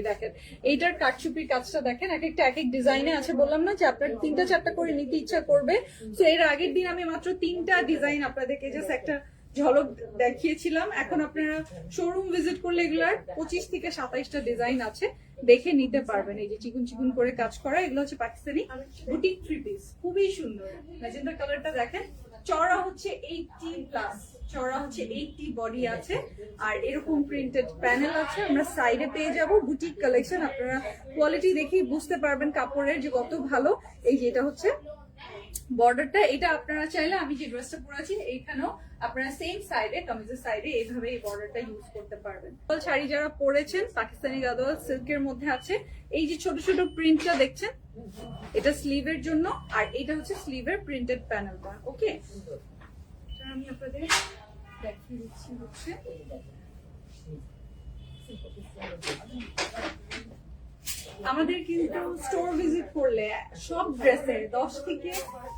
দেখেন এইটার কাটচুপির কাজটা দেখেন, এক একটা এক এক ডিজাইনে আছে। বললাম না যে আপনার 3টা 4টা করে নিতে ইচ্ছা করবে। তো এর আগের দিন আমি মাত্র 3টা ডিজাইন আপনাদেরকে জাস্ট একটা ঝলক দেখিয়েছিলাম। এখন আপনারা শোরুম ভিজিট করলে এগুলার 25 থেকে 27টা ডিজাইন আছে, দেখে নিতে পারবেন। এই যে চিকুন চিকুন করে কাজ করা, এগুলো হচ্ছে পাকিস্তানি বুটিক 3 পিস, খুবই সুন্দর। ম্যাজেন্টা কালারটা দেখেন, চড়া হচ্ছে 80+, চড়া হচ্ছে 80 বডি আছে, আর এরকম প্রিন্টেড প্যানেল আছে। আমরা সাইডে পেয়ে যাব বুটিক কালেকশন, আপনারা কোয়ালিটি দেখেই বুঝতে পারবেন কাপড়ের যে কত ভালো। এই যে এটা হচ্ছে বর্ডারটা, এটা আপনারা চাইলে আমি যে ড্রেসটা পরেছি এইখানেও আপনারা সেম সাইডে, কামিজের সাইডে এইভাবে এই বর্ডারটা ইউজ করতে পারবেন। শাড়ি যারা পরেছেন পাকিস্তানি গাদোয়াল সিল্কের মধ্যে আছে, এই যে ছোট ছোট প্রিন্টটা দেখছেন এটা স্লিভের জন্য, আর এটা হচ্ছে স্লিভের প্রিন্টেড প্যানেলটা। ওকে, আমি আপনাদের দেখিয়ে দিচ্ছি। হচ্ছে আমাদের কিন্তু স্টোর ভিজিট করলে সব ড্রেসের 10 থেকে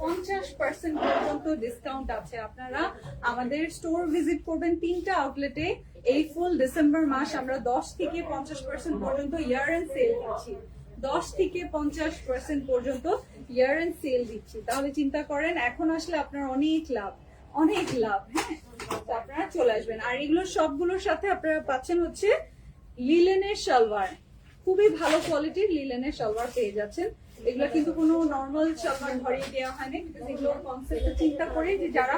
50% পর্যন্ত ডিসকাউন্ট আছে। আপনারা আমাদের স্টোর ভিজিট করবেন 3টা আউটলেটে। এই ফুল ডিসেম্বর মাস আমরা 10 থেকে 50% পর্যন্ত ইয়ার এন্ড সেল দিচ্ছি। 10 থেকে 50% পর্যন্ত ইয়ার এন্ড সেল দিচ্ছি। তাহলে চিন্তা করেন, এখন আসলে আপনার অনেক লাভ, অনেক লাভ। হ্যাঁ, তো আপনারা চলে আসবেন। আর এগুলো সবগুলোর সাথে আপনারা পাচ্ছেন হচ্ছে লিলেনের সালোয়ার, খুবই ভালো কোয়ালিটির লিলেনের সালোয়ার পেয়ে যাচ্ছেন। এগুলো কিন্তু কোনো নর্মাল সালোয়ার ধরিয়ে দেওয়া হয়নি, বিকজ এগুলোর কনসেপ্ট চিন্তা করে যে যারা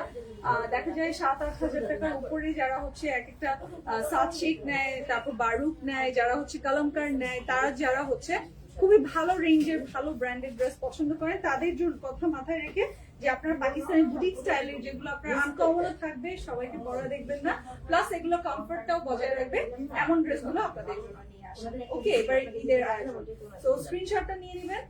দেখা যায় 7-8 হাজার টাকার উপরে যারা হচ্ছে এক একটা সাত শেখ নেয়, তারপর বারুক নেয়, যারা হচ্ছে কালামকার নেয়, তারা যারা হচ্ছে খুবই ভালো রেঞ্জের ভালো ব্র্যান্ডেড ড্রেস পছন্দ করেন, তাদের জন্য কথা মাথায় রেখে যে আপনার পাকিস্তানি বুটিক স্টাইলের যেগুলো আপনার আনকমনও থাকবে, সবাইকে পরা দেখবেন না, প্লাস এগুলো কমফর্টটাও বজায় রাখবে, এমন ড্রেসগুলো আপনাদের জন্য নিয়ে আসবে। ওকে, এবার ঈদের আয়োজন, তো স্ক্রিনশটটা নিয়ে নেবেন।